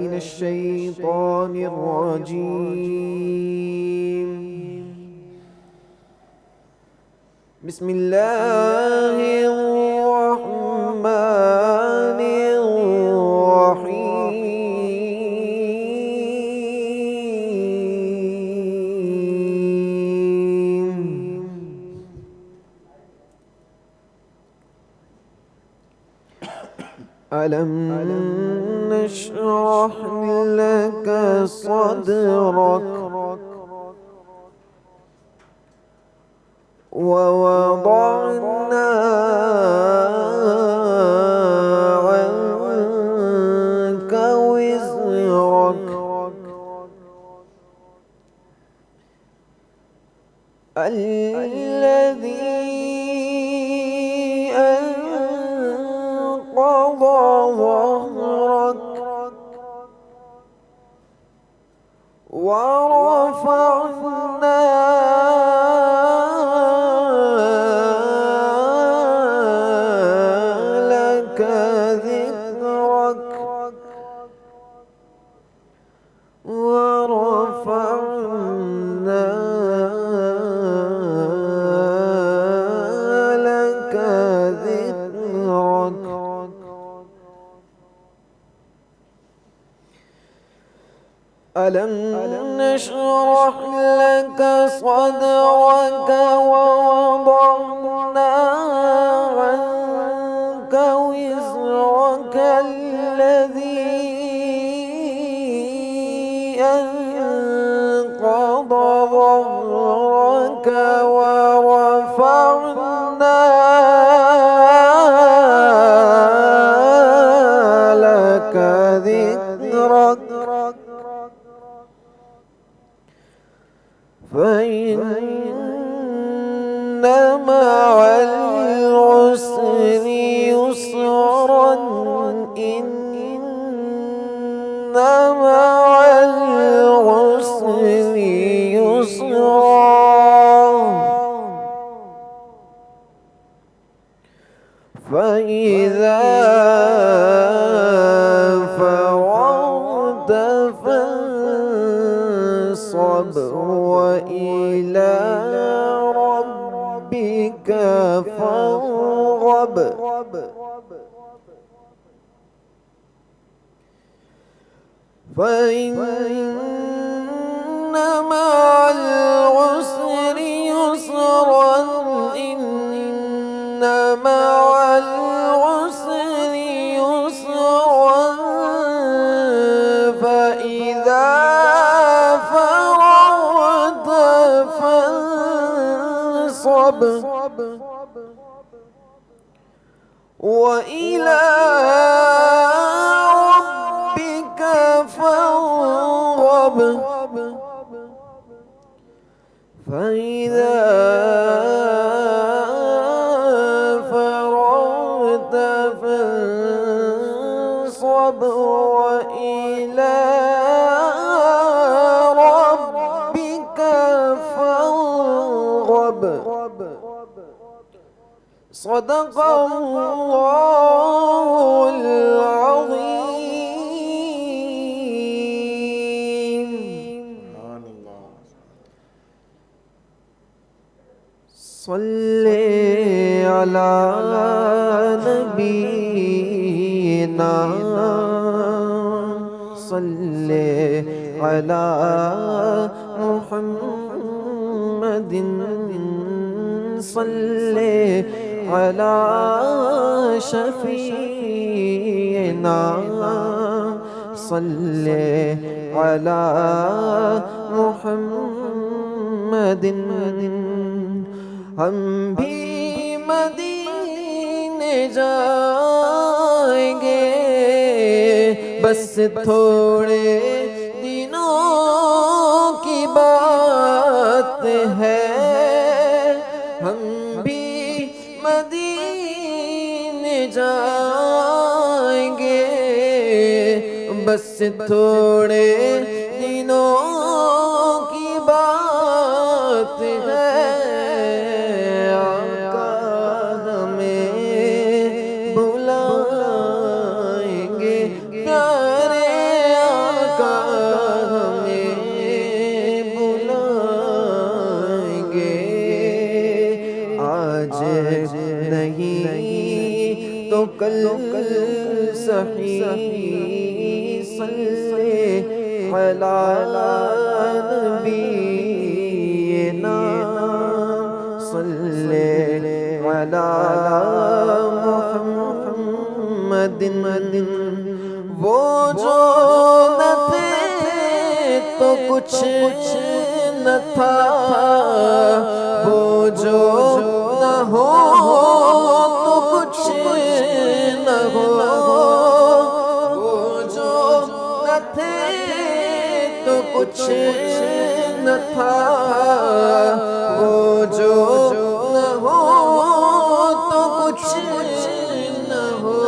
من الشيطان الرجيم. بسم الله الرحمن الرحيم. ألم نشرح لك صدرك ووضعنا عنك وزرك الذي أنقض ظهرك ورفعنا لك ذكرك ورفعنا لك ذكرك ألم نشرح لك صدرك ووضعنا عنك وزرك الذي أنقض ظهرك ورفعنا لك ذكرك فإن مع العسر يسرا إن مع العسر يسرا فإذا فرغت فانصب وإلى ربك فارغب فإن مع العسر يسرا إن مع العسر يسرا فإذا فرغت فانصب وإلى ربك فارغب فإذا فرغت فانصب وإلى ربك فارغب. صدق الله العظيم. صل على نبينا صل على محمد صل على شفيعنا صل على محمد ہم بھی مدینے جائیں گے بس تھوڑے دنوں کی بات ہے ہم بھی مدینے جائیں گے بس تھوڑے دنوں کی بات ہے آقا ہمیں بلائیں گے پیارے کل صحیح صلی علی نبینا صلی علی محمد وہ جو نہ تھے تو کچھ نہ تھا وہ جو نہ ہو تو کچھ نہ ہو وہ جو نہ تھے تو کچھ نہ تھا وہ جو نہ ہو تو کچھ نہ ہو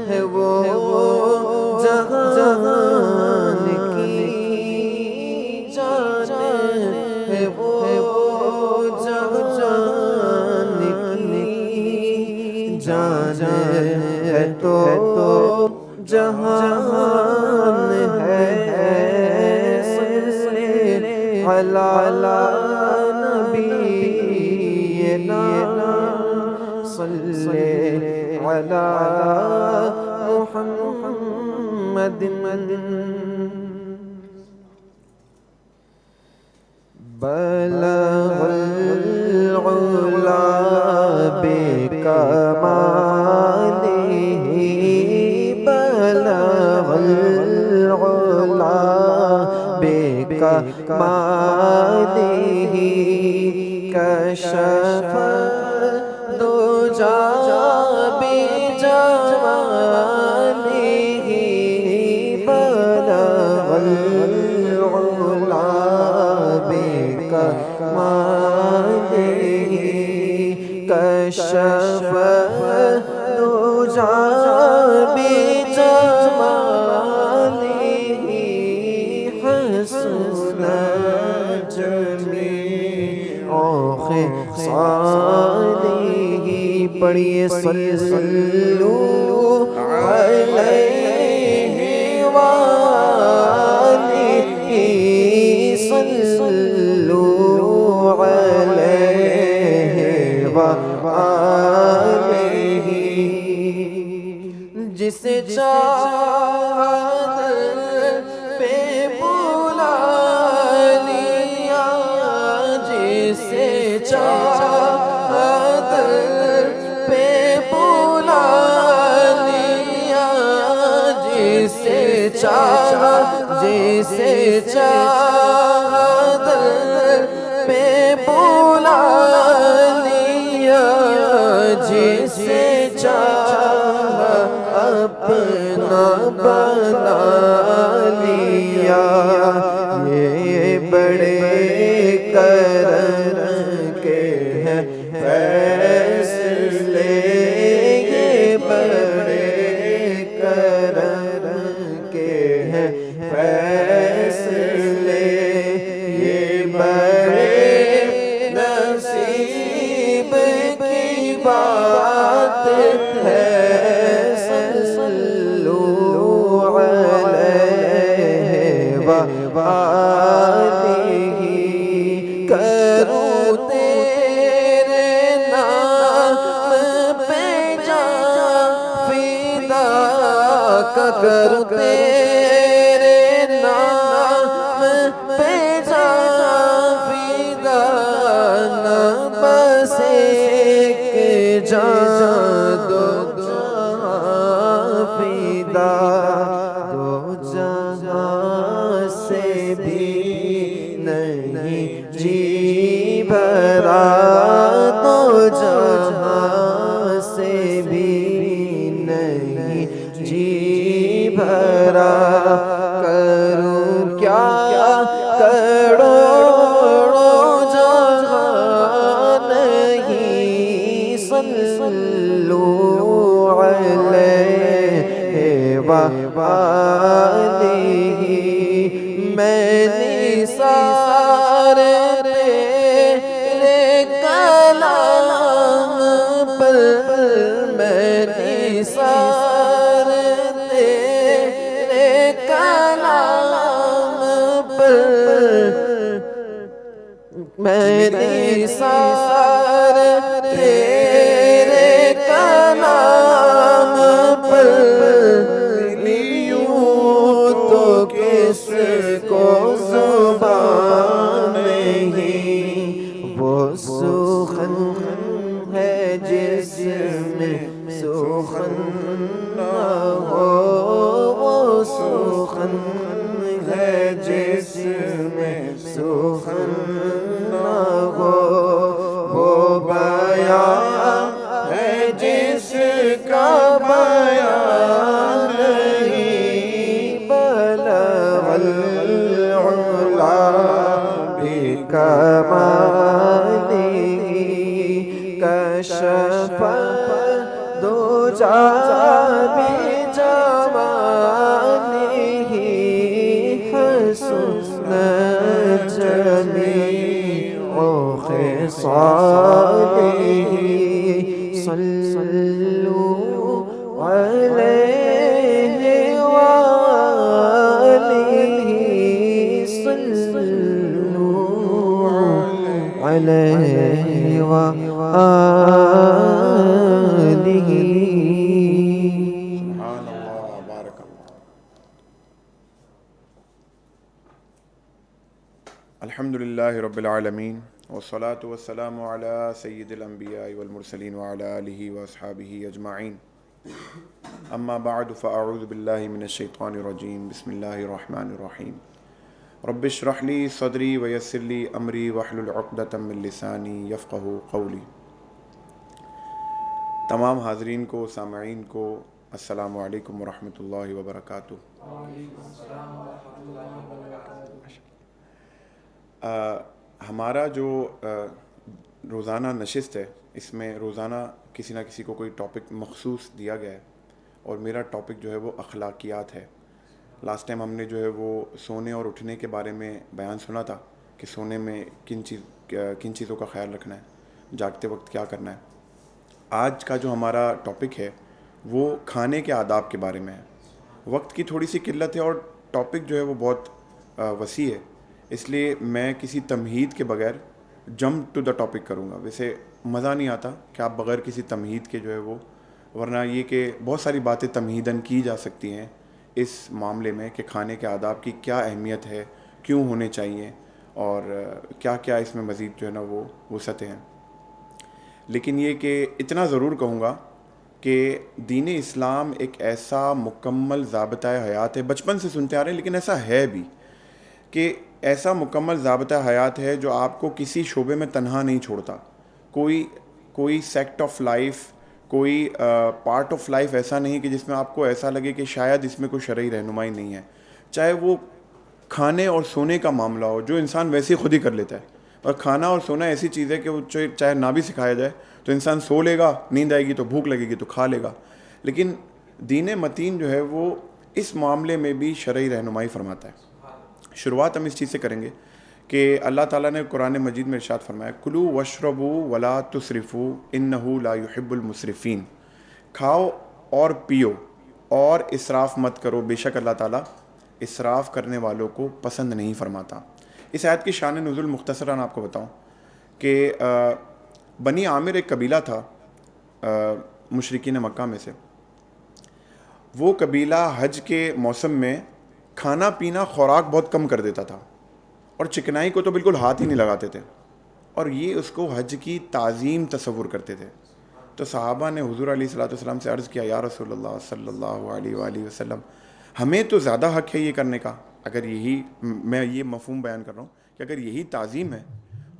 ہے وہ جہان کی جان ہے وہ جہان کی جان ہے تو جہان ہے صلی علی نبینا صلی علی محمد بلغ العلا بکمالہ بلغ العلا بکمالہ کشف الدجی بجمالہ بلغ العلا بکمالہ کشف الدجی بجمالہ حسن جمیع خصالہ پڑھیے صلو علیہ وآلہ صلو علیہ وآلہ جسے چاہا پہ بلا لیا جسے چاہا پہ بلا لیا جسے چاہا پہ بلا لیا جسے چاہا اپنا بنا لیا یہ بڑے کرم کے ہیں فیصلے یہ بڑے کرم کے ہیں فیصلے یہ بڑے نصیب کی بات ہے صلو علیہ وآلہ کروں تیرے نام پہ جان فدا کروں تیرے نام پہ جان فدا نہ بس ایک جان دو جہاں فدا دو جہاں سے بھی نہیں جی بھرا دو جہاں سے بھی نہیں جی بھرا کروں کیا کروڑوں جہاں نہیں صلو علیہ وآلہ میں نثار تیرے کلام پر میں نثار تیرے کلام پر میں نثار تیرے ہو وہ سخن ہے جس میں سخن نہ ہو، وہ بیان ہے جس کا بیان نہیں، بلغ العلا بکمالہ، کشف الدجى بجمالہ، حسنت جمیع خصالہ، صلوا علیہ وآلہ، صلوا علیہ وآلہ۔ سبحان اللہ، بارک اللہ۔ الحمد للہ رب العالمین، والصلاة والسلام علی سید الانبیاء والمرسلین وعلی آلہ واصحابہ اجمعین، اما بعد فاعوذ باللہ من الشیطان الرجیم، بسم اللہ الرحمن الرحیم۔ رب اشرح لی صدری ویسر لی امری واحلل عقدۃ من لسانی یفقہوا قولی۔ تمام حاضرین کو، سامعین کو، السلام علیکم ورحمۃ اللہ وبرکاتہ۔ ہمارا جو روزانہ نشست ہے، اس میں روزانہ کسی نہ کسی کو کوئی ٹاپک مخصوص دیا گیا ہے، اور میرا ٹاپک جو ہے وہ اخلاقیات ہے۔ لاسٹ ٹائم ہم نے جو ہے وہ سونے اور اٹھنے کے بارے میں بیان سنا تھا کہ سونے میں کن چیزوں کا خیال رکھنا ہے، جاگتے وقت کیا کرنا ہے۔ آج کا جو ہمارا ٹاپک ہے وہ کھانے کے آداب کے بارے میں ہے۔ وقت کی تھوڑی سی قلت ہے اور ٹاپک جو ہے وہ بہت وسیع ہے، اس لیے میں کسی تمہید کے بغیر جمپ ٹو دا ٹاپک کروں گا۔ ویسے مزہ نہیں آتا کہ آپ بغیر کسی تمہید کے جو ہے وہ، ورنہ یہ کہ بہت ساری باتیں تمہیداً کی جا سکتی ہیں اس معاملے میں کہ کھانے کے آداب کی کیا اہمیت ہے، کیوں ہونے چاہیے، اور کیا کیا اس میں مزید جو ہے نا وہ وسعتیں ہیں۔ لیکن یہ کہ اتنا ضرور کہوں گا کہ دین اسلام ایک ایسا مکمل ضابطۂ حیات ہے، بچپن سے سنتے آ رہے ہیں لیکن ایسا ہے بھی، کہ ایسا مکمل ضابطۂ حیات ہے جو آپ کو کسی شعبے میں تنہا نہیں چھوڑتا۔ کوئی سیکٹ آف لائف، کوئی پارٹ آف لائف ایسا نہیں کہ جس میں آپ کو ایسا لگے کہ شاید اس میں کوئی شرعی رہنمائی نہیں ہے، چاہے وہ کھانے اور سونے کا معاملہ ہو جو انسان ویسے ہی خود ہی کر لیتا ہے۔ اور کھانا اور سونا ایسی چیز ہے کہ وہ چاہے نہ بھی سکھایا جائے تو انسان سو لے گا، نیند آئے گی تو بھوک لگے گی تو کھا لے گا، لیکن دین متین جو ہے وہ اس معاملے میں بھی شرعی رہنمائی فرماتا ہے۔ شروعات ہم اس چیز سے کریں گے کہ اللہ تعالیٰ نے قرآن مجید میں ارشاد فرمایا، کلوا واشربوا ولا تسرفوا انہ لا يحب المسرفین، کھاؤ اور پیو اور اسراف مت کرو، بے شک اللہ تعالیٰ اسراف کرنے والوں کو پسند نہیں فرماتا۔ اس آیت کی شان نزول مختصراً آپ کو بتاؤں کہ بنی عامر ایک قبیلہ تھا مشرکین مکہ میں سے۔ وہ قبیلہ حج کے موسم میں کھانا پینا خوراک بہت کم کر دیتا تھا، اور چکنائی کو تو بالکل ہاتھ ہی نہیں لگاتے تھے، اور یہ اس کو حج کی تعظیم تصور کرتے تھے۔ تو صحابہ نے حضور علیہ الصلوۃ والسلام سے عرض کیا، یا رسول اللہ صلی اللہ علیہ وآلہ وسلم، ہمیں تو زیادہ حق ہے یہ کرنے کا، اگر یہی، میں یہ مفہوم بیان کر رہا ہوں کہ اگر یہی تعظیم ہے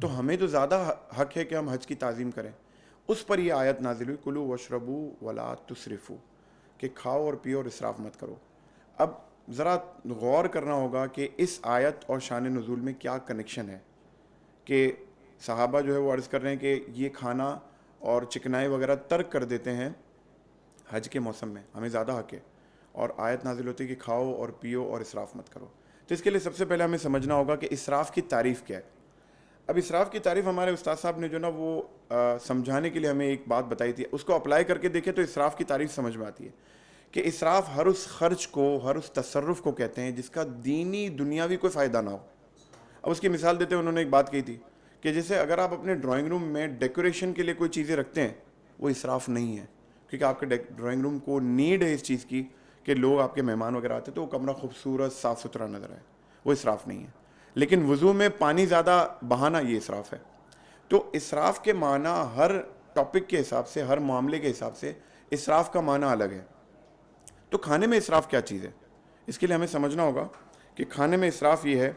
تو ہمیں تو زیادہ حق ہے کہ ہم حج کی تعظیم کریں۔ اس پر یہ آیت نازل ہوئی، کلوا واشربوا ولا تسرفوا، کہ کھاؤ اور پیو اور اسراف مت کرو۔ اب ذرا غور کرنا ہوگا کہ اس آیت اور شان نزول میں کیا کنیکشن ہے، کہ صحابہ جو ہے وہ عرض کر رہے ہیں کہ یہ کھانا اور چکنائی وغیرہ ترک کر دیتے ہیں حج کے موسم میں، ہمیں زیادہ حق ہے، اور آیت نازل ہوتی ہے کہ کھاؤ اور پیو اور اسراف مت کرو۔ تو اس کے لیے سب سے پہلے ہمیں سمجھنا ہوگا کہ اسراف کی تعریف کیا ہے۔ اب اسراف کی تعریف ہمارے استاد صاحب نے جو نا وہ سمجھانے کے لیے ہمیں ایک بات بتائی تھی، اس کو اپلائی کر کے دیکھیں تو اسراف کی تعریف سمجھ میں آتی ہے کہ اسراف ہر اس خرچ کو، ہر اس تصرف کو کہتے ہیں جس کا دینی دنیاوی کوئی فائدہ نہ ہو۔ اب اس کی مثال دیتے ہیں، انہوں نے ایک بات کہی تھی کہ جیسے اگر آپ اپنے ڈرائنگ روم میں ڈیکوریشن کے لیے کوئی چیزیں رکھتے ہیں، وہ اسراف نہیں ہے، کیونکہ آپ کے ڈرائنگ روم کو نیڈ ہے اس چیز کی کہ لوگ آپ کے مہمان وغیرہ آتے تو وہ کمرہ خوبصورت صاف ستھرا نظر آئے، وہ اسراف نہیں ہے۔ لیکن وضو میں پانی زیادہ بہانا یہ اسراف ہے۔ تو اسراف کے معنی ہر ٹاپک کے حساب سے، ہر معاملے کے حساب سے اسراف کا معنی الگ ہے۔ تو کھانے میں اسراف کیا چیز ہے؟ اس کے لیے ہمیں سمجھنا ہوگا کہ کھانے میں اسراف یہ ہے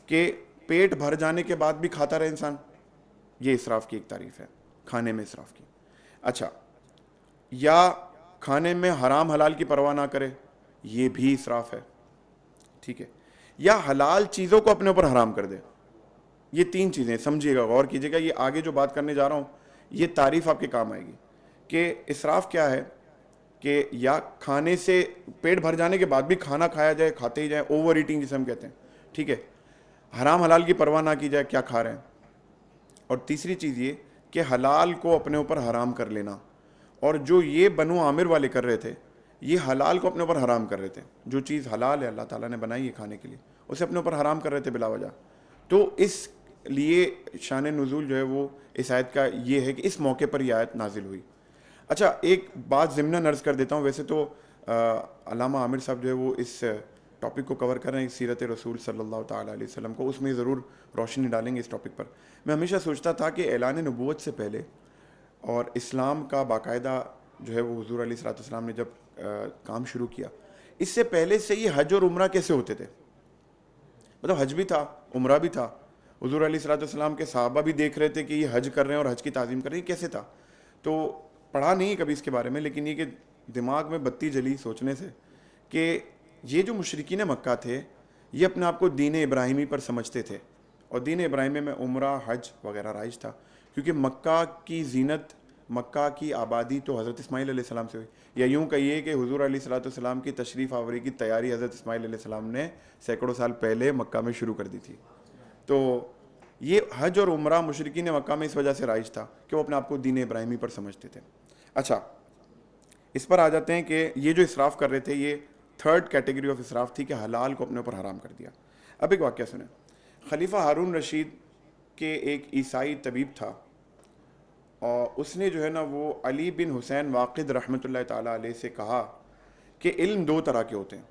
کہ پیٹ بھر جانے کے بعد بھی کھاتا رہے انسان. یہ اسراف کی ایک تعریف ہے کھانے میں اسراف کی. اچھا، یا کھانے میں حرام حلال کی پرواہ نہ کرے، یہ بھی اسراف ہے. ٹھیک ہے. یا حلال چیزوں کو اپنے اوپر حرام کر دے. یہ تین چیزیں سمجھیے گا، غور کیجیے گا. یہ آگے جو بات کرنے جا رہا ہوں یہ تعریف آپ کے کام آئے گی کہ اسراف کیا ہے. کہ یا کھانے سے پیٹ بھر جانے کے بعد بھی کھانا کھایا جائے، کھاتے ہی جائیں، اوور ایٹنگ جسے ہم کہتے ہیں. ٹھیک ہے. حرام حلال کی پرواہ نہ کی جائے کیا کھا رہے ہیں. اور تیسری چیز یہ کہ حلال کو اپنے اوپر حرام کر لینا. اور جو یہ بنو عامر والے کر رہے تھے، یہ حلال کو اپنے اوپر حرام کر رہے تھے. جو چیز حلال ہے اللہ تعالیٰ نے بنائی ہے کھانے کے لیے، اسے اپنے اوپر حرام کر رہے تھے بلا وجہ. تو اس لیے شان نزول جو ہے وہ اس آیت کا یہ ہے کہ اس موقع پر یہ آیت نازل ہوئی. اچھا، ایک بات ضمناً عرض کر دیتا ہوں. ویسے تو علامہ عامر صاحب جو ہے وہ اس ٹاپک کو کور کر رہے ہیں، سیرت رسول صلی اللہ تعالیٰ علیہ وسلم کو، اس میں ضرور روشنی ڈالیں گے اس ٹاپک پر. میں ہمیشہ سوچتا تھا کہ اعلان نبوت سے پہلے اور اسلام کا باقاعدہ جو ہے وہ حضور علیہ الصلوۃ والسلام نے جب کام شروع کیا، اس سے پہلے سے یہ حج اور عمرہ کیسے ہوتے تھے. مطلب حج بھی تھا، عمرہ بھی تھا. حضور علیہ الصلوۃ والسلام کے صحابہ بھی دیکھ رہے تھے کہ یہ حج کر رہے ہیں اور حج کی تعظیم کر رہے ہیں. کیسے تھا؟ تو پڑھا نہیں کبھی اس کے بارے میں، لیکن یہ کہ دماغ میں بتی جلی سوچنے سے کہ یہ جو مشرکین مکہ تھے یہ اپنے آپ کو دین ابراہیمی پر سمجھتے تھے. اور دین ابراہیمی میں عمرہ، حج وغیرہ رائج تھا، کیونکہ مکہ کی زینت، مکہ کی آبادی تو حضرت اسماعیل علیہ السلام سے ہوئی. یا یوں کہیے کہ حضور علیہ الصلوۃ والسلام کی تشریف آوری کی تیاری حضرت اسماعیل علیہ السلام نے سینکڑوں سال پہلے مکہ میں شروع کر دی تھی. تو یہ حج اور عمرہ مشرکین مکہ میں اس وجہ سے رائج تھا کہ وہ اپنے آپ کو دین ابراہیمی پر سمجھتے تھے. اچھا، اس پر آ جاتے ہیں کہ یہ جو اسراف کر رہے تھے یہ تھرڈ کیٹیگری آف اسراف تھی کہ حلال کو اپنے اوپر حرام کر دیا. اب ایک واقعہ سنیں. خلیفہ ہارون رشید کے ایک عیسائی طبیب تھا، اور اس نے جو ہے نا وہ علی بن حسین واقد رحمۃ اللہ تعالیٰ علیہ سے کہا کہ علم دو طرح کے ہوتے ہیں،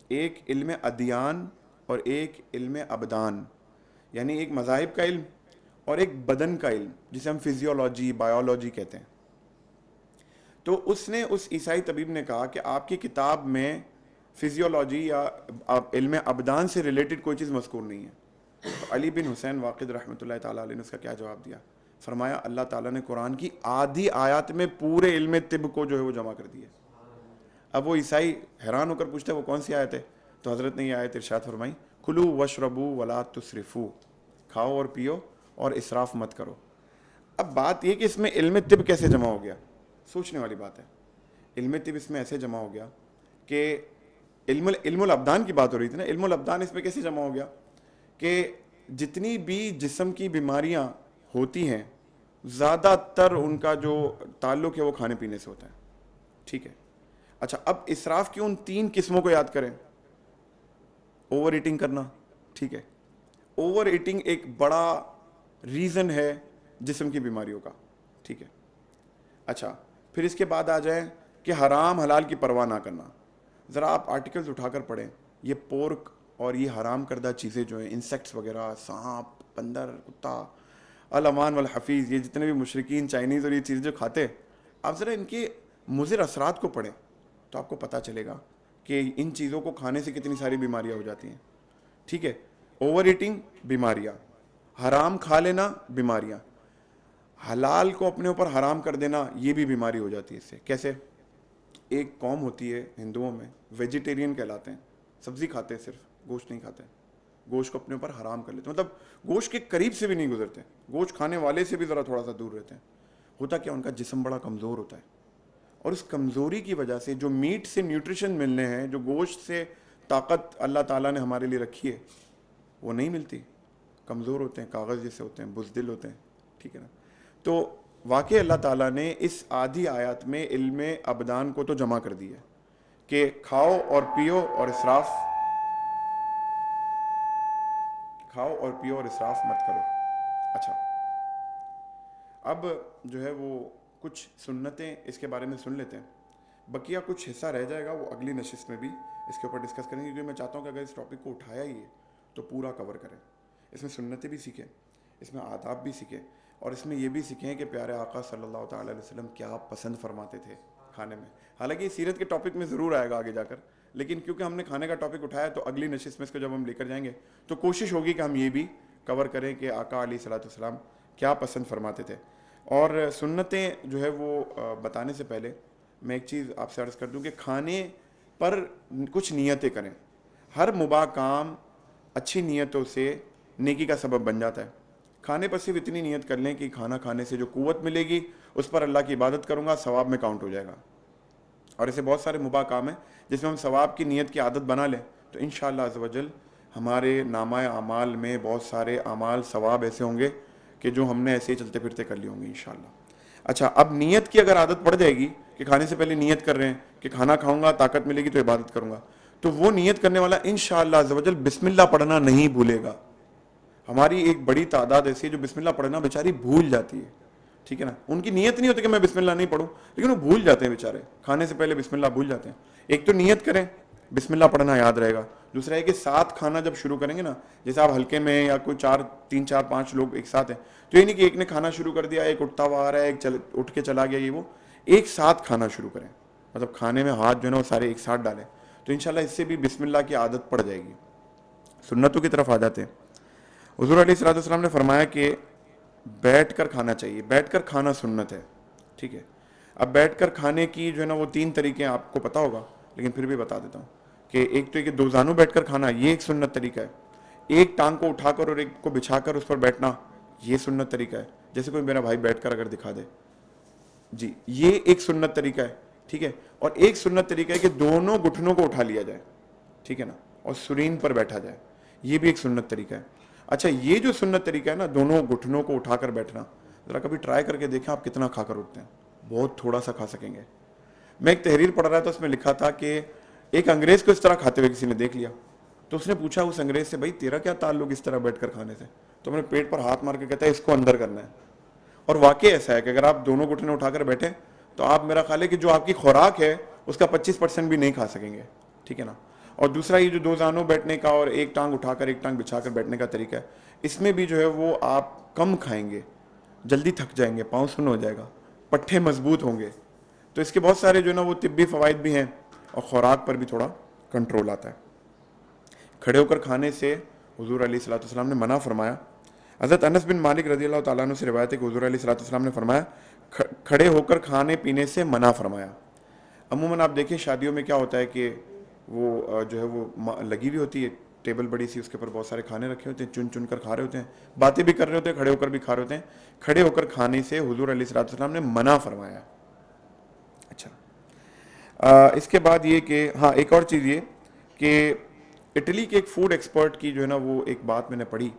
ایک علم ادیان اور ایک علم ابدان. یعنی ایک مذاہب کا علم اور ایک بدن کا علم جسے ہم فزیولوجی، بایولوجی کہتے ہیں. تو اس نے اس عیسائی طبیب نے کہا کہ آپ کی کتاب میں فزیولوجی یا علم ابدان سے ریلیٹڈ کوئی چیز مذکور نہیں ہے. تو علی بن حسین واقد رحمۃ اللہ تعالیٰ علیہ نے اس کا کیا جواب دیا؟ فرمایا اللہ تعالیٰ نے قرآن کی آدھی آیات میں پورے علم طب کو جو ہے وہ جمع کر دیا. اب وہ عیسائی حیران ہو کر پوچھتا ہے وہ کون سی آیت ہے؟ تو حضرت نے یہ آیت ارشاد فرمائی، کلو وشربو ولا تسرفو، کھاؤ اور پیو اور اسراف مت کرو. اب بات یہ کہ اس میں علم طب کیسے جمع ہو گیا؟ سوچنے والی بات ہے. علم طب اس میں ایسے جمع ہو گیا کہ علم الابدان کی بات ہو رہی تھی نا، علم الابدان اس میں کیسے جمع ہو گیا کہ جتنی بھی جسم کی بیماریاں ہوتی ہیں زیادہ تر ان کا جو تعلق ہے وہ کھانے پینے سے ہوتا ہے. ٹھیک ہے. اچھا، اب اسراف کی ان تین قسموں کو یاد کریں. اوور ایٹنگ کرنا، ٹھیک ہے، اوور ایٹنگ ایک بڑا ریزن ہے جسم کی بیماریوں کا. ٹھیک ہے. اچھا، پھر اس کے بعد آ جائیں کہ حرام حلال کی پرواہ نہ کرنا. ذرا آپ آرٹیکلز اٹھا کر پڑھیں. یہ پورک اور یہ حرام کردہ چیزیں جو ہیں، انسیکٹس وغیرہ، سانپ، بندر، کتا، الامان والحفیظ، یہ جتنے بھی مشرکین چائنیز اور یہ چیزیں جو کھاتے ہیں، آپ ذرا ان کے مضر اثرات کو پڑھیں تو آپ کو پتہ چلے گا کہ ان چیزوں کو کھانے سے کتنی ساری بیماریاں ہو جاتی ہیں. ٹھیک ہے. اوور ایٹنگ بیماریاں، حرام کھا لینا بیماریاں، حلال کو اپنے اوپر حرام کر دینا یہ بھی بیماری ہو جاتی ہے اس سے. کیسے؟ ایک قوم ہوتی ہے ہندوؤں میں، ویجیٹیرین کہلاتے ہیں، سبزی کھاتے ہیں، صرف گوشت نہیں کھاتے. گوشت کو اپنے اوپر حرام کر لیتے ہیں، مطلب گوشت کے قریب سے بھی نہیں گزرتے، گوشت کھانے والے سے بھی ذرا تھوڑا سا دور رہتے ہیں. ہوتا کیا، ان کا جسم بڑا کمزور ہوتا ہے، اور اس کمزوری کی وجہ سے جو میٹ سے نیوٹریشن ملنے ہیں، جو گوشت سے طاقت اللہ تعالیٰ نے ہمارے لیے رکھی ہے، وہ نہیں ملتی. کمزور ہوتے ہیں، کاغذ جیسے ہوتے ہیں، بزدل ہوتے ہیں. ٹھیک ہے نا. تو واقعی اللہ تعالیٰ نے اس آدھی آیات میں علم ابدان کو تو جمع کر دی ہے کہ کھاؤ اور پیو اور اسراف مت کرو. اچھا، اب جو ہے وہ کچھ سنتیں اس کے بارے میں سن لیتے ہیں. بقیہ کچھ حصہ رہ جائے گا، وہ اگلی نشست میں بھی اس کے اوپر ڈسکس کریں گے، کیونکہ میں چاہتا ہوں کہ اگر اس ٹاپک کو اٹھایا ہی ہے تو پورا کور کریں. اس میں سنتیں بھی سیکھیں، اس میں آداب بھی سیکھیں، اور اس میں یہ بھی سیکھیں کہ پیارے آقا صلی اللہ تعالیٰ علیہ وسلم کیا پسند فرماتے تھے کھانے میں. حالانکہ یہ سیرت کے ٹاپک میں ضرور آئے گا آگے جا کر, لیکن کیونکہ ہم نے کھانے کا ٹاپک اٹھایا تو اگلی نشست میں اس کو جب ہم لے کر جائیں گے تو کوشش ہوگی کہ ہم یہ بھی کور کریں کہ آقا علیہ الصلوۃ والسلام کیا پسند فرماتے تھے. اور سنتیں جو ہے وہ بتانے سے پہلے میں ایک چیز آپ سے عرض کر دوں کہ کھانے پر کچھ نیتیں کریں. ہر مباح کام اچھی نیتوں سے نیکی کا سبب بن جاتا ہے. کھانے پر صرف اتنی نیت کر لیں کہ کھانا کھانے سے جو قوت ملے گی اس پر اللہ کی عبادت کروں گا, ثواب میں کاؤنٹ ہو جائے گا. اور ایسے بہت سارے مباح کام ہیں جس میں ہم ثواب کی نیت کی عادت بنا لیں تو انشاءاللہ عز و جل ہمارے نامہ اعمال میں بہت سارے اعمال ثواب ایسے ہوں گے کہ جو ہم نے ایسے ہی چلتے پھرتے کر لیے ہوں گے انشاءاللہ. اچھا, اب نیت کی اگر عادت پڑ جائے گی کہ کھانے سے پہلے نیت کر رہے ہیں کہ کھانا کھاؤں گا, طاقت ملے گی تو عبادت کروں گا, تو وہ نیت کرنے والا انشاءاللہ عز و جل بسم اللہ پڑھنا نہیں بھولے گا. ہماری ایک بڑی تعداد ایسی ہے جو بسم اللہ پڑھنا بیچاری بھول جاتی ہے, ٹھیک ہے نا. ان کی نیت نہیں ہوتی کہ میں بسم اللہ نہیں پڑھوں, لیکن وہ بھول جاتے ہیں بیچارے, کھانے سے پہلے بسم اللہ بھول جاتے ہیں. ایک تو نیت کریں, بسم اللہ پڑھنا یاد رہے گا. دوسرا ہے کہ ساتھ کھانا جب شروع کریں گے نا, جیسے آپ ہلکے میں یا کوئی 3-4-5 لوگ ایک ساتھ ہیں, تو یہ نہیں کہ ایک نے کھانا شروع کر دیا, ایک اٹھتا ہوا آ رہا ہے, ایک اٹھ کے چلا گیا, یہ وہ ایک ساتھ کھانا شروع کریں. مطلب کھانے میں ہاتھ جو ہے نا وہ سارے ایک ساتھ ڈالیں, تو انشاءاللہ اس سے بھی بسم اللہ کی عادت پڑ جائے گی. سنتوں کی طرف آ جاتے ہیں. حضور علیہ الصلوۃ والسلام نے فرمایا کہ بیٹھ کر کھانا چاہیے. بیٹھ کر کھانا سنت ہے, ٹھیک ہے. اب بیٹھ کر کھانے کی جو ہے نا وہ 3 طریقے ہیں, آپ کو پتہ ہوگا لیکن پھر بھی بتا دیتا ہوں کہ ایک تو یہ کہ 2 زانوں بیٹھ کر کھانا, یہ ایک سنت طریقہ ہے. ایک ٹانگ کو اٹھا کر اور ایک کو بچھا کر اس پر بیٹھنا, یہ سنت طریقہ ہے. جیسے کوئی میرا بھائی بیٹھ کر اگر دکھا دے, جی یہ ایک سنت طریقہ ہے, ٹھیک ہے. اور ایک سنت طریقہ ہے کہ دونوں گھٹنوں کو اٹھا لیا جائے, ٹھیک ہے نا, اور سرین پر بیٹھا جائے, یہ بھی ایک سنت طریقہ ہے. اچھا, یہ جو سنت طریقہ ہے نا دونوں گھٹنوں کو اٹھا کر بیٹھنا, ذرا کبھی ٹرائی کر کے دیکھیں آپ کتنا کھا کر اٹھتے ہیں. بہت تھوڑا سا کھا سکیں گے. میں ایک تحریر پڑھ رہا تھا, اس میں لکھا تھا کہ ایک انگریز کو اس طرح کھاتے ہوئے کسی نے دیکھ لیا, تو اس نے پوچھا اس انگریز سے, بھائی تیرا کیا تعلق اس طرح بیٹھ کر کھانے سے؟ تو میں نے پیٹ پر ہاتھ مار کے کہتا ہے اس کو اندر کرنا ہے. اور واقعی ایسا ہے کہ اگر آپ دونوں گھٹنے اٹھا کر بیٹھیں تو آپ, میرا خیال ہے کہ جو آپ کی خوراک ہے اس کا 25% بھی نہیں کھا سکیں گے, ٹھیک ہے نا. اور دوسرا یہ جو 2 زانوں بیٹھنے کا اور ایک ٹانگ اٹھا کر ایک ٹانگ بچھا کر بیٹھنے کا طریقہ ہے, اس میں بھی جو ہے وہ آپ کم کھائیں گے, جلدی تھک جائیں گے, پاؤں سن ہو جائے گا, پٹھے مضبوط ہوں گے. تو اس کے بہت سارے جو ہے نا وہ طبی فوائد بھی ہیں, اور خوراک پر بھی تھوڑا کنٹرول آتا ہے. کھڑے ہو کر کھانے سے حضور علیہ الصلوۃ والسلام نے منع فرمایا. حضرت انس بن مالک رضی اللہ تعالیٰ عنہ سے روایت ہے کہ حضور علیہ الصلوۃ والسلام نے فرمایا کھڑے ہو کر کھانے پینے سے منع فرمایا. عموماً آپ دیکھیں شادیوں میں کیا ہوتا ہے کہ وہ جو ہے وہ لگی ہوئی ہوتی ہے ٹیبل بڑی سی, اس کے اوپر بہت سارے کھانے رکھے ہوتے ہیں, چن چن کر کھا رہے ہوتے ہیں, باتیں بھی کر رہے ہوتے ہیں, کھڑے ہو کر بھی کھا رہے ہوتے ہیں. کھڑے ہو کر کھانے سے حضور علیہ الصلوۃ والسلام نے منع فرمایا. اچھا, اس کے بعد یہ کہ ہاں ایک اور چیز یہ کہ اٹلی کے ایک فوڈ ایکسپرٹ کی جو ہے نا وہ ایک بات میں نے پڑھی,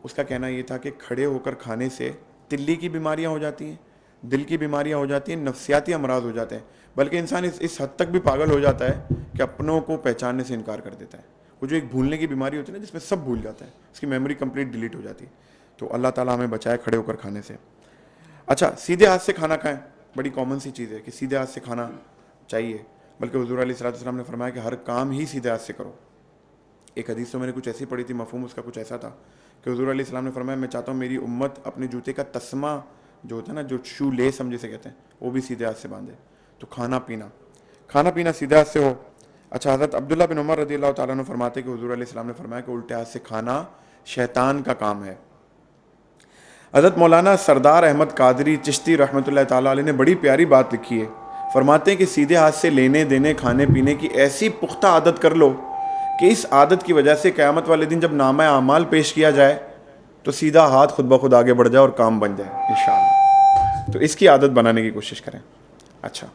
اس کا کہنا یہ تھا کہ کھڑے ہو کر کھانے سے تلی کی بیماریاں ہو جاتی ہیں, دل کی بیماریاں ہو جاتی ہیں, نفسیاتی امراض ہو جاتے ہیں, بلکہ انسان اس حد تک بھی پاگل ہو جاتا ہے کہ اپنوں کو پہچاننے سے انکار کر دیتا ہے. وہ جو ایک بھولنے کی بیماری ہوتی ہے نا جس میں سب بھول جاتا ہے, اس کی میموری کمپلیٹ ڈیلیٹ ہو جاتی ہے. تو اللہ تعالیٰ ہمیں بچائے کھڑے ہو کر کھانے سے. اچھا, سیدھے ہاتھ سے کھانا کھائیں, بڑی کامن سی چیز ہے کہ سیدھے ہاتھ سے کھانا چاہیے, بلکہ حضور علیہ الصلوۃ والسلام نے فرمایا کہ ہر کام ہی سیدھے ہاتھ سے کرو. ایک حدیث تو میں نے کچھ ایسی پڑھی تھی, مفہوم اس کا کچھ ایسا تھا کہ حضور علیہ السلام نے فرمایا میں چاہتا ہوں میری امت اپنے جوتے کا تسمہ جو ہوتا ہے نا, جو شو لیس ہم جسے کہتے ہیں, وہ بھی سیدھے ہاتھ سے باندھے. تو کھانا پینا سیدھے ہاتھ سے ہو. اچھا, حضرت عبداللہ بن عمر رضی اللہ تعالیٰ عنہ فرماتے کہ حضور علیہ السلام نے فرمایا کہ الٹے ہاتھ سے کھانا شیطان کا کام ہے. حضرت مولانا سردار احمد قادری چشتی رحمۃ اللہ تعالیٰ علیہ نے بڑی پیاری بات لکھی ہے. فرماتے ہیں کہ سیدھے ہاتھ سے لینے دینے کھانے پینے کی ایسی پختہ عادت کر لو کہ اس عادت کی وجہ سے قیامت والے دن جب نامہ اعمال پیش کیا جائے تو سیدھا ہاتھ خود بخود آگے بڑھ جائے اور کام بن جائے انشاءاللہ. تو اس کی عادت بنانے کی کوشش کریں. اچھا,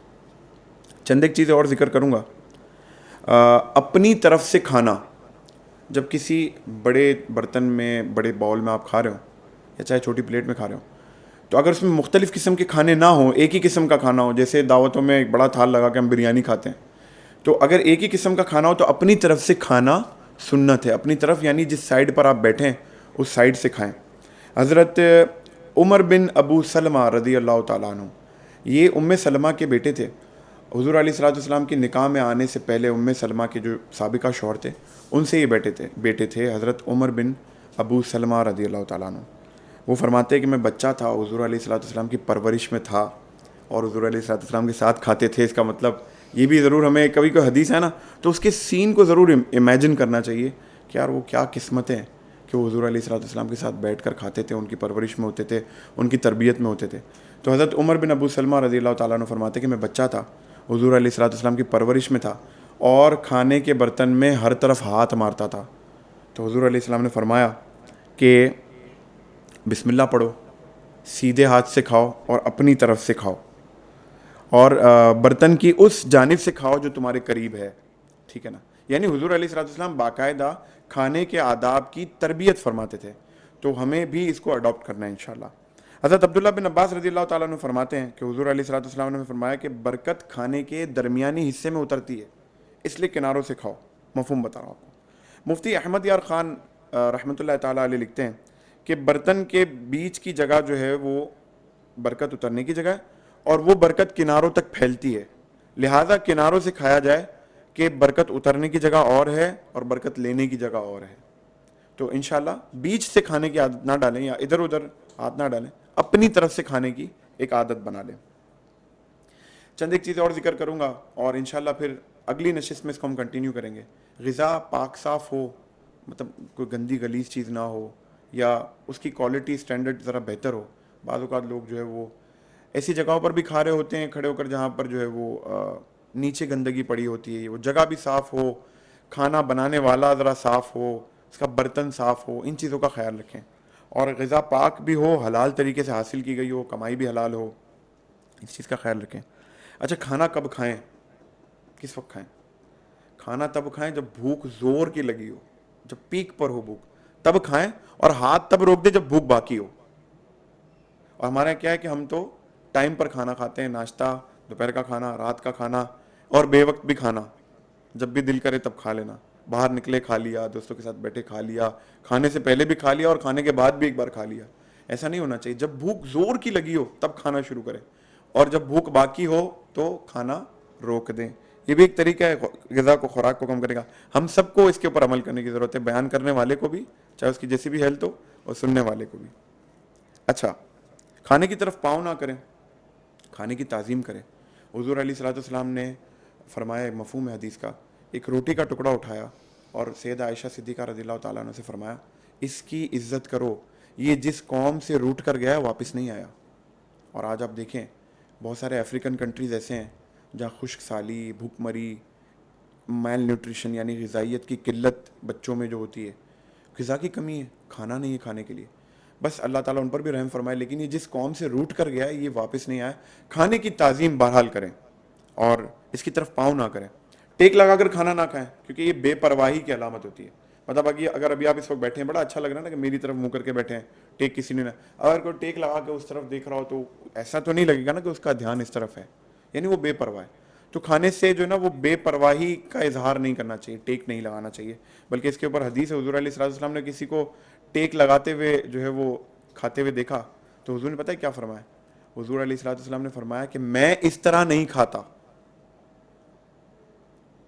چند ایک چیزیں اور ذکر کروں گا. اپنی طرف سے کھانا, جب کسی بڑے برتن میں بڑے باؤل میں آپ کھا رہے ہو یا چاہے چھوٹی پلیٹ میں کھا رہے ہو, تو اگر اس میں مختلف قسم کے کھانے نہ ہوں, ایک ہی قسم کا کھانا ہو, جیسے دعوتوں میں ایک بڑا تھال لگا کے ہم بریانی کھاتے ہیں, تو اگر ایک ہی قسم کا کھانا ہو تو اپنی طرف سے کھانا سنت ہے. اپنی طرف یعنی جس سائڈ پر آپ بیٹھیں اس سائڈ سے کھائیں. حضرت عمر بن ابو سلمہ رضی اللہ تعالیٰ عنہ, یہ ام سلمہ کے بیٹے تھے. حضور علیہ الصلوۃ والسلام کی نکاح میں آنے سے پہلے ام سلمہ کے جو سابقہ شوہر تھے ان سے یہ بیٹے تھے حضرت عمر بن ابو سلمہ رضی اللہ تعالیٰ عنہ. وہ فرماتے ہیں کہ میں بچہ تھا, حضور علیہ الصلوۃ والسلام کی پرورش میں تھا, اور حضور علیہ الصلوۃ والسلام کے ساتھ کھاتے تھے. اس کا مطلب یہ بھی ضرور ہمیں کبھی کوئی حدیث ہے نا تو اس کے سین کو ضرور امیجن کرنا چاہیے کہ یار وہ کیا قسمتیں ہیں کہ وہ حضور علیہ الصلوۃ والسلام کے ساتھ بیٹھ کر کھاتے تھے, ان کی پرورش میں ہوتے تھے, ان کی تربیت میں ہوتے تھے. تو حضرت عمر بن ابو سلمہ رضی اللہ تعالیٰ عنہ فرماتے کہ میں بچہ تھا, حضور علیہ الصلوۃ والسلام کی پرورش میں تھا اور کھانے کے برتن میں ہر طرف ہاتھ مارتا تھا. تو حضور علیہ السلام نے فرمایا کہ بسم اللہ پڑھو, سیدھے ہاتھ سے کھاؤ اور اپنی طرف سے کھاؤ, اور برتن کی اس جانب سے کھاؤ جو تمہارے قریب ہے, ٹھیک ہے نا. یعنی حضور علیہ الصلوۃ والسلام باقاعدہ کھانے کے آداب کی تربیت فرماتے تھے, تو ہمیں بھی اس کو اڈاپٹ کرنا ہے انشاءاللہ. حضرت عبداللہ بن عباس رضی اللہ تعالیٰ عنہ فرماتے ہیں کہ حضور علیہ الصلوۃ والسلام نے فرمایا کہ برکت کھانے کے درمیانی حصے میں اترتی ہے, اس لیے کناروں سے کھاؤ. مفہوم بتا رہا ہوں آپ کو. مفتی احمد یار خان رحمۃ اللہ تعالیٰ علیہ لکھتے ہیں کہ برتن کے بیچ کی جگہ جو ہے وہ برکت اترنے کی جگہ ہے, اور وہ برکت کناروں تک پھیلتی ہے, لہٰذا کناروں سے کھایا جائے کہ برکت اترنے کی جگہ اور ہے اور برکت لینے کی جگہ اور ہے. تو انشاءاللہ بیچ سے کھانے کی عادت نہ ڈالیں یا ادھر ادھر ہاتھ نہ ڈالیں, اپنی طرف سے کھانے کی ایک عادت بنا لیں. چند ایک چیزیں اور ذکر کروں گا اور انشاءاللہ پھر اگلی نشست میں اس کو ہم کنٹینیو کریں گے. غذا پاک صاف ہو, مطلب کوئی گندی غلیظ چیز نہ ہو, یا اس کی کوالٹی سٹینڈرڈ ذرا بہتر ہو. بعض اوقات لوگ جو ہے وہ ایسی جگہوں پر بھی کھا رہے ہوتے ہیں کھڑے ہو کر جہاں پر جو ہے وہ نیچے گندگی پڑی ہوتی ہے, وہ جگہ بھی صاف ہو, کھانا بنانے والا ذرا صاف ہو, اس کا برتن صاف ہو, ان چیزوں کا خیال رکھیں. اور غذا پاک بھی ہو, حلال طریقے سے حاصل کی گئی ہو, کمائی بھی حلال ہو, اس چیز کا خیال رکھیں. اچھا, کھانا کب کھائیں, کس وقت کھائیں؟ کھانا تب کھائیں جب بھوک زور کی لگی ہو, جب پیک پر ہو بھوک, تب کھائیں, اور ہاتھ تب روک دیں جب بھوک باقی ہو. اور ہمارا کیا ہے کہ ہم تو ٹائم پر کھانا کھاتے ہیں, ناشتہ, دوپہر کا کھانا, رات کا کھانا, اور بے وقت بھی کھانا, جب بھی دل کرے تب کھا لینا. باہر نکلے کھا لیا, دوستوں کے ساتھ بیٹھے کھا لیا, کھانے سے پہلے بھی کھا لیا اور کھانے کے بعد بھی ایک بار کھا لیا. ایسا نہیں ہونا چاہیے. جب بھوک زور کی لگی ہو تب کھانا شروع کریں, اور جب بھوک باقی ہو تو کھانا روک دیں. یہ بھی ایک طریقہ ہے غذا کو, خوراک کو کم کرے گا. ہم سب کو اس کے اوپر عمل کرنے کی ضرورت ہے, بیان کرنے والے کو بھی, چاہے اس کی جیسی بھی ہیلتھ ہو, اور سننے والے کو بھی. اچھا, کھانے کی طرف پاؤں نہ کریں, کھانے کی تعظیم کریں. حضور علیہ الصلوۃ والسلام نے فرمایا, مفہوم حدیث کا, ایک روٹی کا ٹکڑا اٹھایا اور سیدہ عائشہ صدیقہ رضی اللہ تعالیٰ عنہ سے فرمایا, اس کی عزت کرو, یہ جس قوم سے روٹ کر گیا واپس نہیں آیا. اور آج آپ دیکھیں بہت سارے افریقن کنٹریز ایسے ہیں جہاں خشک سالی, بھوک مری, میل نیوٹریشن یعنی غذائیت کی قلت بچوں میں جو ہوتی ہے, غذا کی کمی ہے, کھانا نہیں ہے کھانے کے لیے. بس اللہ تعالیٰ ان پر بھی رحم فرمائے, لیکن یہ جس قوم سے روٹ کر گیا ہے یہ واپس نہیں آیا. کھانے کی تعظیم بہرحال کریں اور اس کی طرف پاؤں نہ کریں. ٹیک لگا کر کھانا نہ کھائیں, کیونکہ یہ بے پرواہی کی علامت ہوتی ہے. مطلب اگر ابھی آپ اس وقت بیٹھے ہیں, بڑا اچھا لگ رہا ہے نا کہ میری طرف منہ کر کے بیٹھے ہیں, ٹیک کسی نے نہ, اگر کوئی ٹیک لگا کے اس طرف دیکھ رہا ہو تو ایسا تو نہیں لگے گا نا کہ اس کا دھیان اس طرف ہے, یعنی وہ بے پرواہ ہے. تو کھانے سے جو ہے نا وہ بے پرواہی کا اظہار نہیں کرنا چاہیے, ٹیک نہیں لگانا چاہیے. بلکہ اس کے اوپر حدیث ہے, حضور علیہ الصلوۃ والسلام نے کسی کو ٹیک لگاتے ہوئے جو ہے وہ کھاتے ہوئے دیکھا, تو حضور نے پتہ ہے کیا فرمایا؟ حضور علیہ الصلوۃ والسلام نے فرمایا کہ میں اس طرح نہیں کھاتا.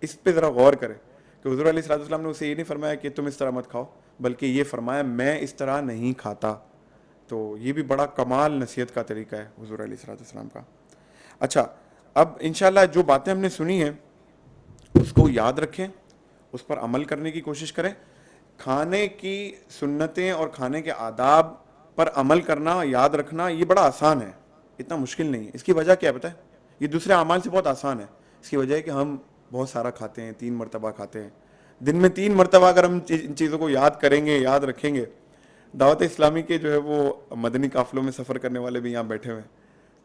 اس پہ ذرا غور کریں کہ حضور علیہ الصلوۃ والسلام نے اسے یہ نہیں فرمایا کہ تم اس طرح مت کھاؤ, بلکہ یہ فرمایا میں اس طرح نہیں کھاتا. تو یہ بھی بڑا کمال نصیحت کا طریقہ ہے حضور علیہ الصلوۃ والسلام کا. اچھا, اب انشاءاللہ جو باتیں ہم نے سنی ہیں اس کو یاد رکھیں, اس پر عمل کرنے کی کوشش کریں. کھانے کی سنتیں اور کھانے کے آداب پر عمل کرنا, یاد رکھنا, یہ بڑا آسان ہے, اتنا مشکل نہیں ہے. اس کی وجہ کیا ہے پتہ ہے؟ یہ دوسرے اعمال سے بہت آسان ہے. اس کی وجہ ہے کہ ہم بہت سارا کھاتے ہیں, 3 مرتبہ کھاتے ہیں دن میں. 3 مرتبہ اگر ہم ان چیزوں کو یاد کریں گے, یاد رکھیں گے. دعوت اسلامی کے جو ہے وہ مدنی قافلوں میں سفر کرنے والے بھی یہاں بیٹھے ہوئے ہیں,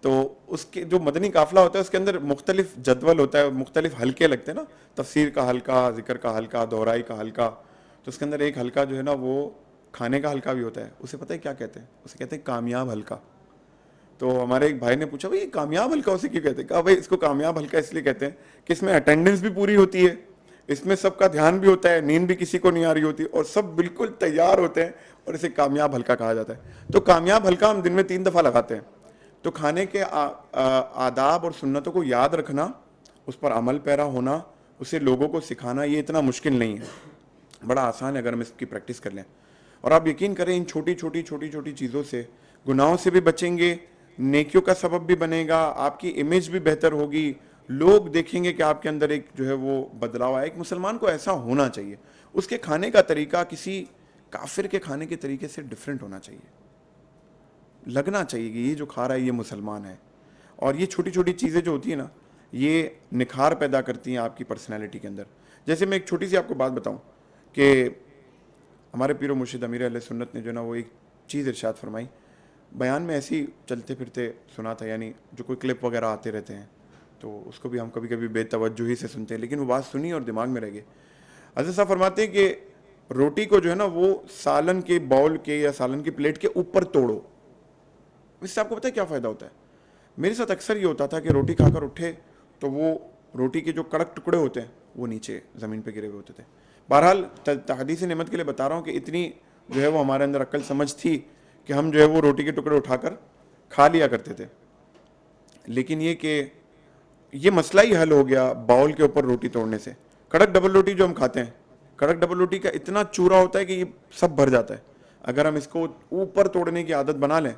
تو اس کے جو مدنی قافلہ ہوتا ہے اس کے اندر مختلف جدول ہوتا ہے, مختلف حلقے لگتے ہیں نا, تفسیر کا حلقہ, ذکر کا حلقہ, دہرائی کا حلقہ. تو اس کے اندر ایک حلقہ جو ہے نا وہ کھانے کا حلقہ بھی ہوتا ہے. اسے پتہ ہے کیا کہتے ہیں؟ اسے کہتے ہیں کامیاب حلقہ. تو ہمارے ایک بھائی نے پوچھا, بھائی کامیاب حلقہ اسے کیوں کہتے ہیں؟ کہا بھائی اس کو کامیاب حلقہ اس لیے کہتے ہیں کہ اس میں اٹینڈنس بھی پوری ہوتی ہے, اس میں سب کا دھیان بھی ہوتا ہے, نیند بھی کسی کو نہیں آ رہی ہوتی, اور سب بالکل تیار ہوتے ہیں, اور اسے کامیاب حلقہ کہا جاتا ہے. تو کامیاب حلقہ ہم دن میں 3 دفعہ لگاتے ہیں. تو کھانے کے آداب اور سنتوں کو یاد رکھنا, اس پر عمل پیرا ہونا, اسے لوگوں کو سکھانا, یہ اتنا مشکل نہیں ہے, بڑا آسان ہے اگر ہم اس کی پریکٹس کر لیں. اور آپ یقین کریں ان چھوٹی چھوٹی چیزوں سے, گناہوں سے بھی بچیں گے, نیکیوں کا سبب بھی بنے گا, آپ کی امیج بھی بہتر ہوگی, لوگ دیکھیں گے کہ آپ کے اندر ایک جو ہے وہ بدلاؤ ہے. ایک مسلمان کو ایسا ہونا چاہیے, اس کے کھانے کا طریقہ کسی کافر کے کھانے کے طریقے سے ڈیفرنٹ ہونا چاہیے, لگنا چاہیے کہ یہ جو کھا رہا ہے یہ مسلمان ہے. اور یہ چھوٹی چھوٹی چیزیں جو ہوتی ہیں نا, یہ نکھار پیدا کرتی ہیں آپ کی پرسنالٹی کے اندر. جیسے میں ایک چھوٹی سی آپ کو بات بتاؤں کہ ہمارے پیر و مرشد امیر اہل سنت نے جو نا وہ ایک چیز ارشاد فرمائی, بیان میں ایسی چلتے پھرتے سنا تھا, یعنی جو کوئی کلپ وغیرہ آتے رہتے ہیں تو اس کو بھی ہم کبھی کبھی بے توجہی سے سنتے ہیں, لیکن وہ بات سنی اور دماغ میں رہ گئی. حضرت صاحب فرماتے ہیں کہ روٹی کو جو ہے نا وہ سالن کے باؤل کے یا سالن کی پلیٹ کے اوپر توڑو. اس سے آپ کو پتہ ہے کیا فائدہ ہوتا ہے؟ میرے ساتھ اکثر یہ ہوتا تھا کہ روٹی کھا کر اٹھے تو وہ روٹی کے جو کڑک ٹکڑے ہوتے ہیں وہ نیچے زمین پہ گرے ہوئے ہوتے تھے. بہرحال تحدیث نعمت کے لیے بتا رہا ہوں کہ اتنی جو ہے وہ ہمارے اندر عقل سمجھ تھی کہ ہم جو ہے وہ روٹی کے ٹکڑے اٹھا کر کھا لیا کرتے تھے. لیکن یہ کہ یہ مسئلہ ہی حل ہو گیا باؤل کے اوپر روٹی توڑنے سے. کڑک ڈبل روٹی جو ہم کھاتے ہیں, کڑک ڈبل روٹی کا اتنا چورا ہوتا ہے کہ یہ سب بھر جاتا ہے. اگر ہم اس کو اوپر توڑنے کی عادت بنا لیں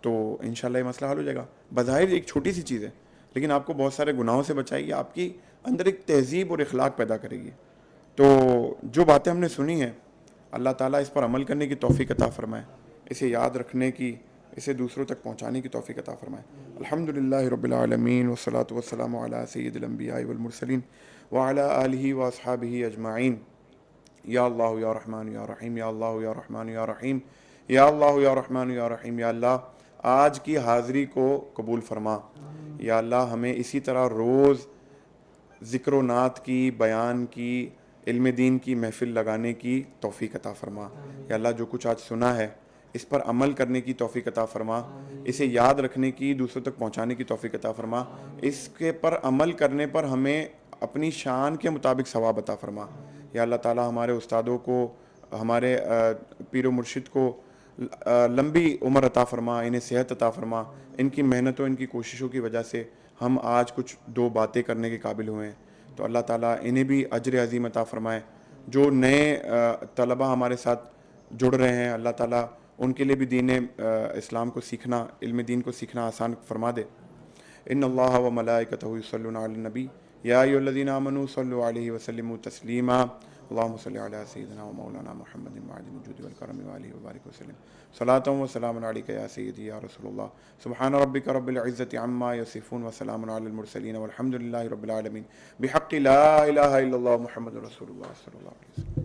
تو انشاءاللہ یہ مسئلہ حل ہو جائے گا. بظاہر ایک چھوٹی سی چیز ہے لیکن آپ کو بہت سارے گناہوں سے بچائے گی, آپ کی اندر ایک تہذیب اور اخلاق پیدا کرے گی. تو جو باتیں ہم نے سنی ہیں اللہ تعالیٰ اس پر عمل کرنے کی توفیق عطا فرمائے, اسے یاد رکھنے کی, اسے دوسروں تک پہنچانے کی توفیق عطا فرمائے. الحمدللہ رب العالمین والصلاة والسلام علی سید الانبیاء والمرسلین وعلی آلہ واصحابہ اجمعین. یا اللہ یا رحمان یا رحیم, یا اللہ یا رحمان یا رحیم, یا اللہ یا رحمان یا رحیم. یا اللہ آج کی حاضری کو قبول فرما. یا اللہ ہمیں اسی طرح روز ذکر و نعت کی, بیان کی, علم دین کی محفل لگانے کی توفیق عطا فرما. یا اللہ جو کچھ آج سنا ہے اس پر عمل کرنے کی توفیق عطا فرما, اسے یاد رکھنے کی, دوسروں تک پہنچانے کی توفیق عطا فرما. اس کے پر عمل کرنے پر ہمیں اپنی شان کے مطابق ثواب عطا فرما. یا اللہ تعالیٰ ہمارے استادوں کو, ہمارے پیر و مرشد کو لمبی عمر عطا فرما, انہیں صحت عطا فرما. ان کی محنتوں, ان کی کوششوں کی وجہ سے ہم آج کچھ دو باتیں کرنے کے قابل ہوئے ہیں. تو اللہ تعالیٰ انہیں بھی اجر عظیم عطا فرمائے. جو نئے طلبہ ہمارے ساتھ جڑ رہے ہیں اللہ تعالیٰ ان کے لیے بھی دین اسلام کو سیکھنا, علم دین کو سیکھنا آسان فرما دے. ان اللہ و ملائکتہ یصلون علی النبی یا ایھا الذین آمنوا صلوا علیہ وسلموا تسلیما. اللهم صل علی سیدنا و مولانا محمد وعلی الجود والکرم وآلہ وبارک وسلم. صلاۃ و سلام علیک یا سیدی یا رسول اللہ. سبحان ربک رب العزۃ عما یصفون وسلام علی المرسلین والحمد للہ رب العالمین. بحق لا الہ الا اللہ محمد رسول اللہ صلی اللہ علیہ وسلم.